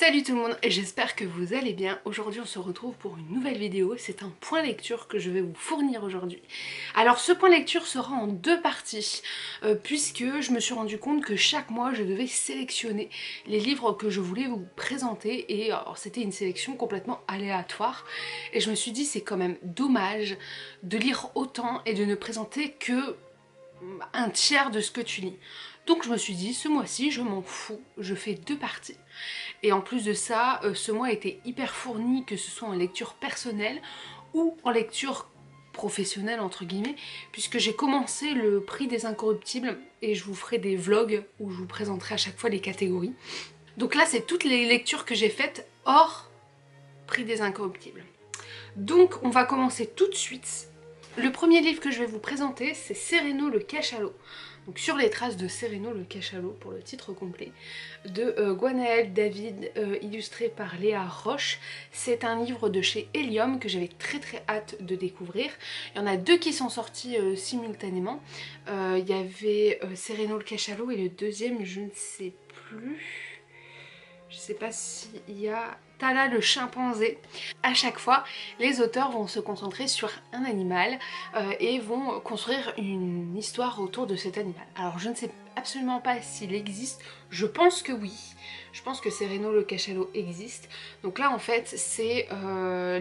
Salut tout le monde, j'espère que vous allez bien. Aujourd'hui on se retrouve pour une nouvelle vidéo, c'est un point lecture que je vais vous fournir aujourd'hui. Alors ce point lecture sera en deux parties, puisque je me suis rendu compte que chaque mois je devais sélectionner les livres que je voulais vous présenter, et c'était une sélection complètement aléatoire, et je me suis dit c'est quand même dommage de lire autant et de ne présenter que un tiers de ce que tu lis. Donc je me suis dit, ce mois-ci, je m'en fous, je fais deux parties. Et en plus de ça, ce mois a été hyper fourni, que ce soit en lecture personnelle ou en lecture professionnelle, entre guillemets, puisque j'ai commencé le prix des incorruptibles et je vous ferai des vlogs où je vous présenterai à chaque fois les catégories. Donc là, c'est toutes les lectures que j'ai faites hors prix des incorruptibles. Donc on va commencer tout de suite. Le premier livre que je vais vous présenter, c'est Céréno le cachalot. Donc Sur les traces de Céréno le cachalot pour le titre complet, de Gwenaëlle David, illustré par Léa Roche. C'est un livre de chez Helium que j'avais très hâte de découvrir. Il y en a deux qui sont sortis simultanément. Il y avait Céréno le cachalot et le deuxième, je ne sais plus. Je sais pas s'il y a Tala le chimpanzé. À chaque fois, les auteurs vont se concentrer sur un animal et vont construire une histoire autour de cet animal. Alors je ne sais absolument pas s'il existe, je pense que oui. Je pense que Céréno le cachalot existe. Donc là en fait c'est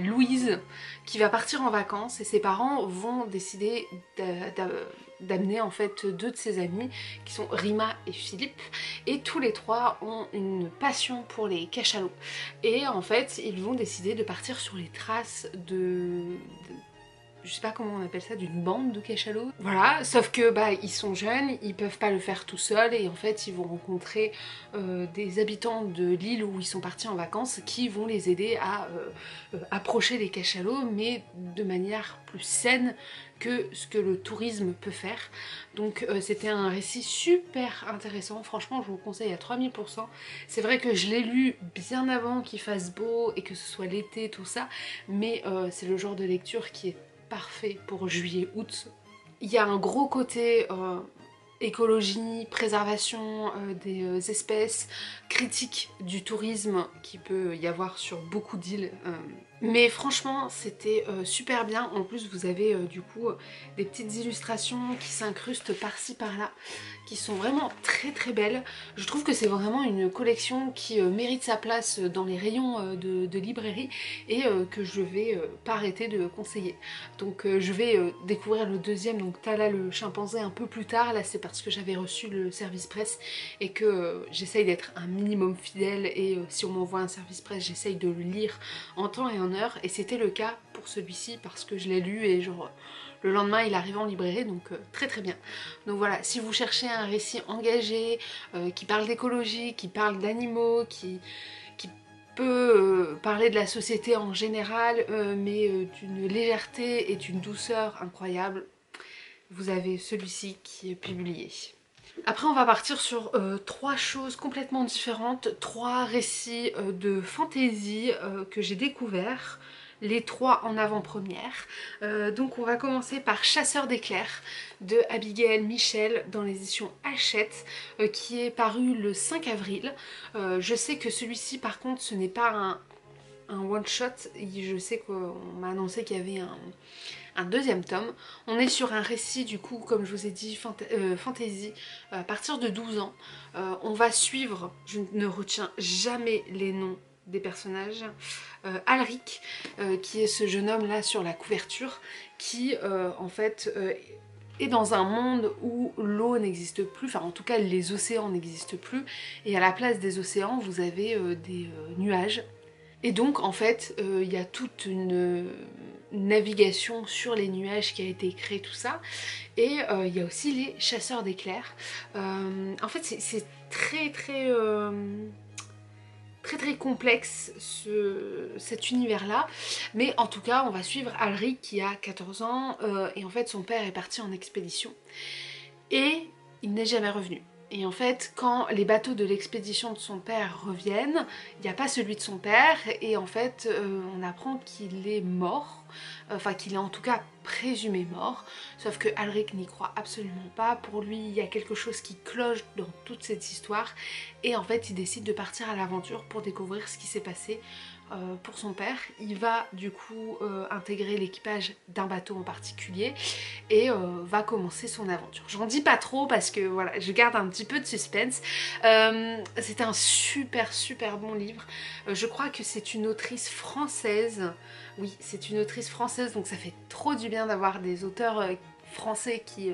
Louise qui va partir en vacances et ses parents vont décider d'amener en fait deux de ses amis qui sont Rima et Philippe, et tous les trois ont une passion pour les cachalots, et en fait ils vont décider de partir sur les traces je sais pas comment on appelle ça, d'une bande de cachalots. Voilà, sauf que ils sont jeunes, ils peuvent pas le faire tout seuls, et en fait ils vont rencontrer des habitants de l'île où ils sont partis en vacances qui vont les aider à approcher les cachalots, mais de manière plus saine que ce que le tourisme peut faire. Donc c'était un récit super intéressant, franchement je vous le conseille à 3000%. C'est vrai que je l'ai lu bien avant qu'il fasse beau et que ce soit l'été, tout ça, mais c'est le genre de lecture qui est parfait pour juillet-août. Il y a un gros côté écologie, préservation des espèces, critique du tourisme qui peut y avoir sur beaucoup d'îles. Mais franchement c'était super bien. En plus vous avez du coup des petites illustrations qui s'incrustent par-ci par-là, qui sont vraiment très belles. Je trouve que c'est vraiment une collection qui mérite sa place dans les rayons de librairie, et que je vais pas arrêter de conseiller. Donc je vais découvrir le deuxième, donc Tala le chimpanzé, un peu plus tard. Là c'est parce que j'avais reçu le service presse et que j'essaye d'être un minimum fidèle, et si on m'envoie un service presse j'essaye de le lire en temps et en heure, et c'était le cas pour celui-ci parce que je l'ai lu et genre le lendemain il arrive en librairie, donc très bien. Donc voilà, si vous cherchez un récit engagé, qui parle d'écologie, qui parle d'animaux, qui peut parler de la société en général, mais d'une légèreté et d'une douceur incroyable, vous avez celui-ci qui est publié. Après on va partir sur trois choses complètement différentes, trois récits de fantasy que j'ai découverts, les trois en avant-première. Donc on va commencer par Chasseur d'éclairs de Abigail Michel dans les éditions Hachette, qui est paru le 5 avril. Je sais que celui-ci par contre ce n'est pas un one-shot, je sais qu'on m'a annoncé qu'il y avait un deuxième tome. On est sur un récit du coup, comme je vous ai dit, fantasy à partir de 12 ans. On va suivre, je ne retiens jamais les noms des personnages, Alric, qui est ce jeune homme là sur la couverture, qui en fait est dans un monde où l'eau n'existe plus, enfin en tout cas les océans n'existent plus, et à la place des océans vous avez des nuages. Et donc en fait il y a toute une navigation sur les nuages qui a été créée, tout ça, et il y a aussi les chasseurs d'éclairs. En fait c'est très complexe cet univers là, mais en tout cas on va suivre Alric qui a 14 ans et en fait son père est parti en expédition et il n'est jamais revenu. Et en fait, quand les bateaux de l'expédition de son père reviennent, il n'y a pas celui de son père, et en fait, on apprend qu'il est mort, enfin qu'il est en tout cas présumé mort, sauf que Alric n'y croit absolument pas. Pour lui, il y a quelque chose qui cloche dans toute cette histoire et en fait il décide de partir à l'aventure pour découvrir ce qui s'est passé pour son père. Il va du coup intégrer l'équipage d'un bateau en particulier et va commencer son aventure. J'en dis pas trop parce que voilà, je garde un petit peu de suspense. C'est un super bon livre. Je crois que c'est une autrice française. Oui, c'est une autrice française, donc ça fait trop du bien d'avoir des auteurs français qui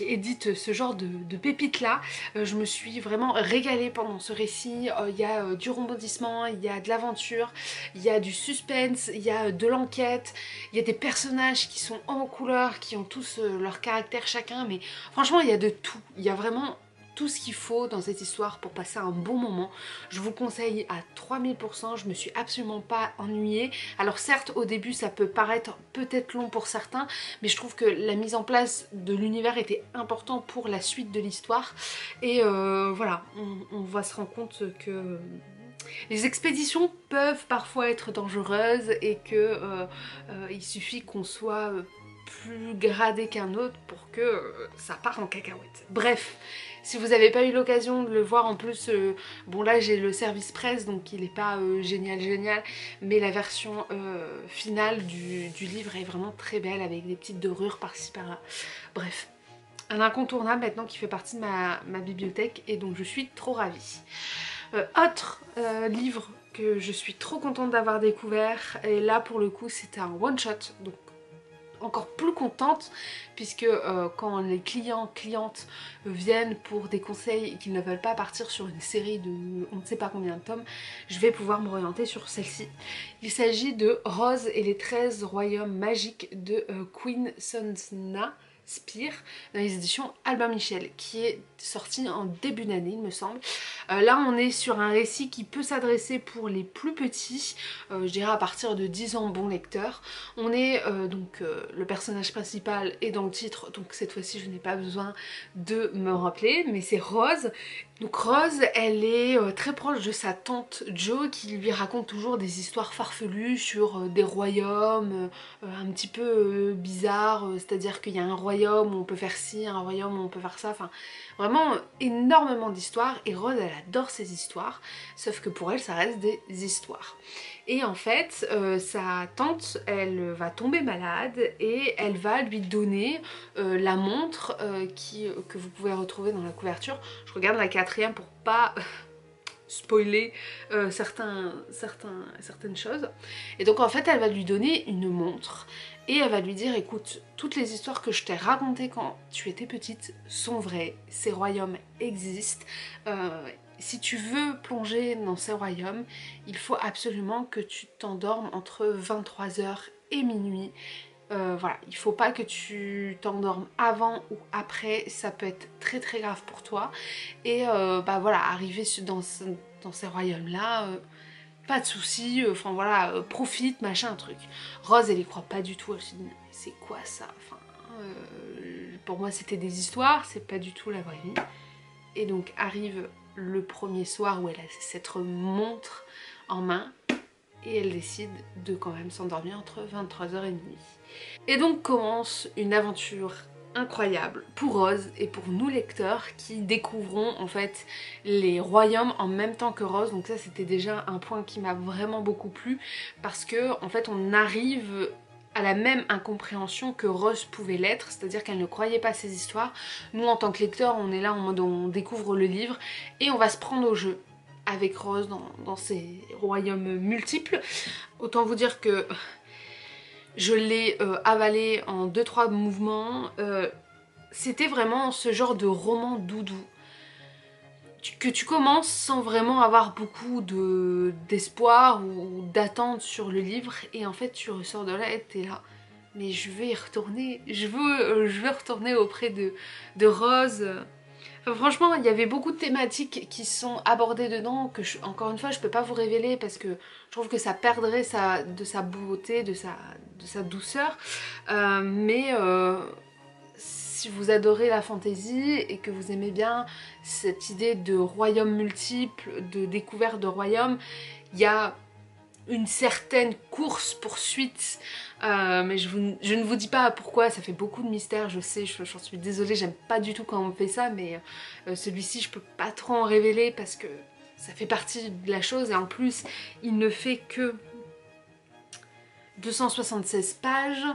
éditent ce genre de pépites là. Je me suis vraiment régalée pendant ce récit. Il y a du rebondissement, il y a de l'aventure, il y a du suspense, il y a de l'enquête, il y a des personnages qui sont en couleur, qui ont tous leur caractère chacun, mais franchement il y a de tout. Il y a vraiment tout ce qu'il faut dans cette histoire pour passer un bon moment. Je vous conseille à 3000%, je me suis absolument pas ennuyée. Alors certes au début ça peut paraître peut-être long pour certains, mais je trouve que la mise en place de l'univers était important pour la suite de l'histoire. Et voilà, on va se rendre compte que les expéditions peuvent parfois être dangereuses et que il suffit qu'on soit plus gradé qu'un autre pour que ça parte en cacahuète. Bref, si vous n'avez pas eu l'occasion de le voir, en plus, bon là j'ai le service presse donc il n'est pas génial, mais la version finale du livre est vraiment très belle avec des petites dorures par-ci par-là. Bref, un incontournable maintenant qui fait partie de ma bibliothèque et donc je suis trop ravie. Autre livre que je suis trop contente d'avoir découvert, et là pour le coup c'était un one-shot, donc encore plus contente puisque quand les clientes viennent pour des conseils et qu'ils ne veulent pas partir sur une série de on ne sait pas combien de tomes, je vais pouvoir m'orienter sur celle-ci. Il s'agit de Rose et les 13 royaumes magiques de Queen Sonsna Spear dans les éditions Albin Michel, qui est sorti en début d'année il me semble. Là on est sur un récit qui peut s'adresser pour les plus petits, je dirais à partir de 10 ans bon lecteur. On est donc le personnage principal est dans le titre, donc cette fois-ci je n'ai pas besoin de me rappeler, mais c'est Rose. Donc Rose, elle est très proche de sa tante Jo qui lui raconte toujours des histoires farfelues sur des royaumes un petit peu bizarres, c'est-à-dire qu'il y a un royaume où on peut faire ci, un royaume où on peut faire ça, enfin vraiment énormément d'histoires et Rose elle adore ces histoires, sauf que pour elle ça reste des histoires. Et en fait, sa tante, elle va tomber malade et elle va lui donner la montre que vous pouvez retrouver dans la couverture. Je regarde la quatrième pour pas spoiler certaines choses. Et donc en fait, elle va lui donner une montre et elle va lui dire écoute, toutes les histoires que je t'ai racontées quand tu étais petite sont vraies, ces royaumes existent. Si tu veux plonger dans ces royaumes, il faut absolument que tu t'endormes entre 23h et minuit. Voilà, il faut pas que tu t'endormes avant ou après, ça peut être très grave pour toi. Et bah voilà, arriver dans ces royaumes là, pas de soucis, enfin voilà, profite, machin, truc. Rose elle y croit pas du tout, elle se dit mais c'est quoi ça, enfin, pour moi c'était des histoires, c'est pas du tout la vraie vie. Et donc arrive le premier soir où elle a cette montre en main et elle décide de quand même s'endormir entre 23h et minuit. Et donc commence une aventure incroyable pour Rose et pour nous lecteurs qui découvrons en fait les royaumes en même temps que Rose. Donc ça c'était déjà un point qui m'a vraiment beaucoup plu parce que en fait on arrive à la même incompréhension que Rose pouvait l'être, c'est-à-dire qu'elle ne croyait pas ces histoires. Nous en tant que lecteurs on est là en mode on découvre le livre et on va se prendre au jeu avec Rose dans ces royaumes multiples. Autant vous dire que je l'ai avalé en 2-3 mouvements. C'était vraiment ce genre de roman doudou que tu commences sans vraiment avoir beaucoup d'espoir ou d'attente sur le livre et en fait tu ressors de là et t'es là mais je vais y retourner, je veux retourner auprès de Rose. Enfin, franchement il y avait beaucoup de thématiques qui sont abordées dedans que encore une fois je peux pas vous révéler parce que je trouve que ça perdrait de sa beauté, de sa douceur, mais si vous adorez la fantasy et que vous aimez bien cette idée de royaume multiple, de découverte de royaume, il y a une certaine course-poursuite, mais je ne vous dis pas pourquoi, ça fait beaucoup de mystère, je sais, j'en suis désolée, j'aime pas du tout quand on fait ça, mais celui-ci je peux pas trop en révéler parce que ça fait partie de la chose, et en plus il ne fait que 276 pages,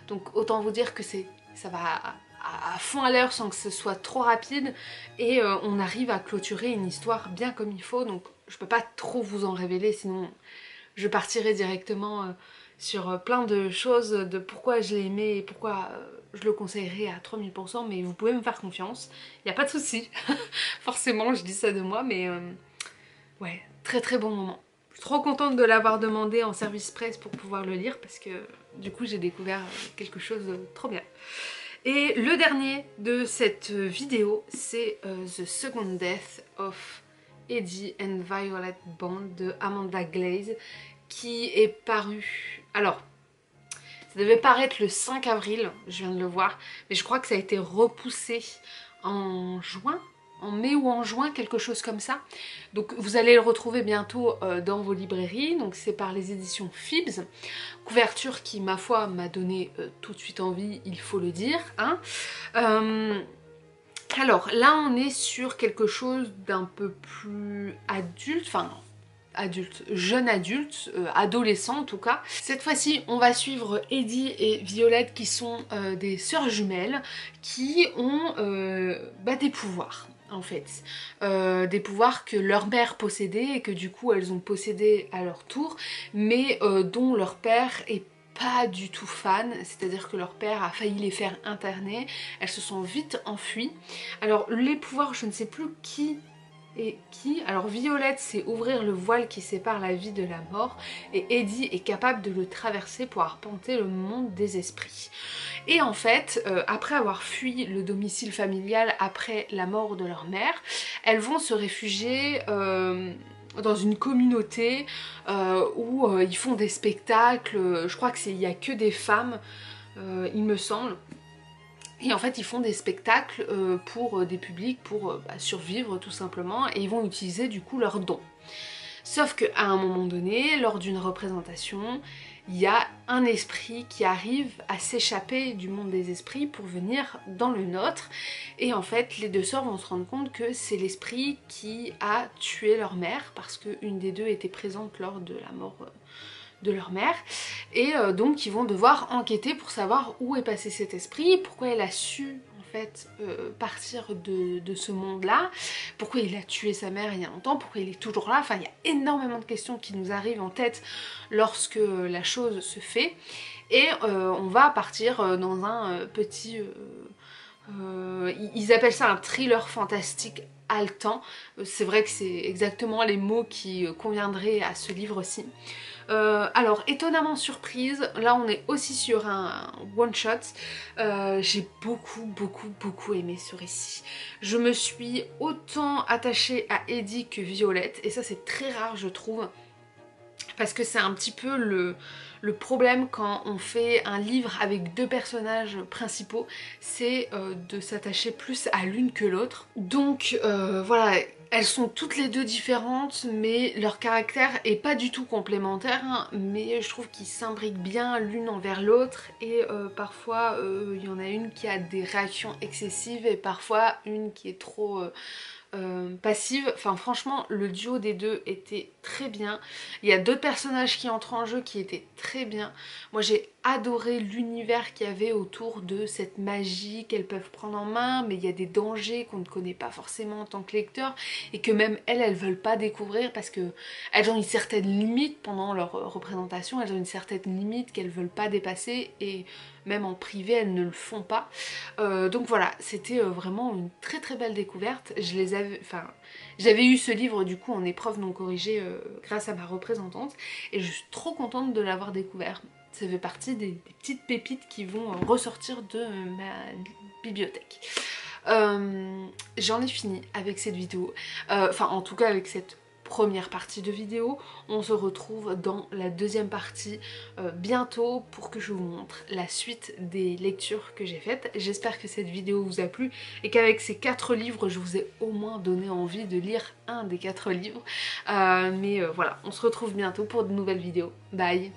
donc autant vous dire que ça va à fond à l'heure sans que ce soit trop rapide, et on arrive à clôturer une histoire bien comme il faut, donc je peux pas trop vous en révéler, sinon je partirai directement sur plein de choses de pourquoi je l'ai aimé et pourquoi je le conseillerais à 3000%, mais vous pouvez me faire confiance, il n'y a pas de souci. Forcément je dis ça de moi, mais ouais, très très bon moment. Je suis trop contente de l'avoir demandé en service presse pour pouvoir le lire parce que du coup j'ai découvert quelque chose de trop bien. Et le dernier de cette vidéo, c'est The Second Death of Eddie and Violet Bond de Amanda Glaze, qui est paru... Alors, ça devait paraître le 5 avril, je viens de le voir, mais je crois que ça a été repoussé en juin, en mai ou en juin, quelque chose comme ça. Donc vous allez le retrouver bientôt dans vos librairies, donc c'est par les éditions Phibbs. Couverture qui, ma foi, m'a donné tout de suite envie, il faut le dire, hein. Alors là on est sur quelque chose d'un peu plus adulte, enfin adulte, jeune adulte, adolescent en tout cas. Cette fois-ci on va suivre Eddie et Violette qui sont des sœurs jumelles qui ont des pouvoirs en fait. Des pouvoirs que leur mère possédait et que du coup elles ont possédé à leur tour, mais dont leur père est pas du tout fan, c'est-à-dire que leur père a failli les faire interner, elles se sont vite enfuies. Alors les pouvoirs, je ne sais plus qui et qui. Alors Violette, c'est ouvrir le voile qui sépare la vie de la mort, et Eddie est capable de le traverser pour arpenter le monde des esprits. Et en fait, après avoir fui le domicile familial après la mort de leur mère, elles vont se réfugier dans une communauté où ils font des spectacles, je crois qu'il n'y a que des femmes, il me semble. Et en fait ils font des spectacles pour des publics, pour survivre tout simplement, et ils vont utiliser du coup leurs dons. Sauf qu'à un moment donné, lors d'une représentation, il y a un esprit qui arrive à s'échapper du monde des esprits pour venir dans le nôtre. Et en fait, les deux sœurs vont se rendre compte que c'est l'esprit qui a tué leur mère, parce qu'une des deux était présente lors de la mort de leur mère. Et donc ils vont devoir enquêter pour savoir où est passé cet esprit, pourquoi elle a su en fait partir de ce monde-là, pourquoi il a tué sa mère il y a longtemps, pourquoi il est toujours là. Enfin, il y a énormément de questions qui nous arrivent en tête lorsque la chose se fait. Et on va partir dans un petit... ils appellent ça un thriller fantastique haletant. C'est vrai que c'est exactement les mots qui conviendraient à ce livre-ci. Alors étonnamment surprise, là on est aussi sur un one shot. J'ai beaucoup aimé ce récit. Je me suis autant attachée à Eddie que Violette, et ça c'est très rare je trouve, parce que c'est un petit peu le problème quand on fait un livre avec deux personnages principaux, c'est de s'attacher plus à l'une que l'autre. Donc voilà, elles sont toutes les deux différentes, mais leur caractère est pas du tout complémentaire, hein, mais je trouve qu'ils s'imbriquent bien l'une envers l'autre, et parfois il y en a une qui a des réactions excessives et parfois une qui est trop... passive. Enfin franchement le duo des deux était très bien. Il y a d'autres personnages qui entrent en jeu qui étaient très bien. Moi j'ai adoré l'univers qu'il y avait autour de cette magie qu'elles peuvent prendre en main, mais il y a des dangers qu'on ne connaît pas forcément en tant que lecteur et que même elles veulent pas découvrir parce que elles ont une certaine limite pendant leur représentation, elles ont une certaine limite qu'elles veulent pas dépasser, et même en privé elles ne le font pas. Donc voilà, c'était vraiment une très belle découverte. J'avais eu ce livre du coup en épreuve non corrigée grâce à ma représentante, et je suis trop contente de l'avoir découvert. Ça fait partie des petites pépites qui vont ressortir de ma bibliothèque. J'en ai fini avec cette vidéo, enfin en tout cas avec cette première partie de vidéo. On se retrouve dans la deuxième partie bientôt pour que je vous montre la suite des lectures que j'ai faites. J'espère que cette vidéo vous a plu et qu'avec ces 4 livres je vous ai au moins donné envie de lire un des 4 livres. Mais voilà, on se retrouve bientôt pour de nouvelles vidéos. Bye!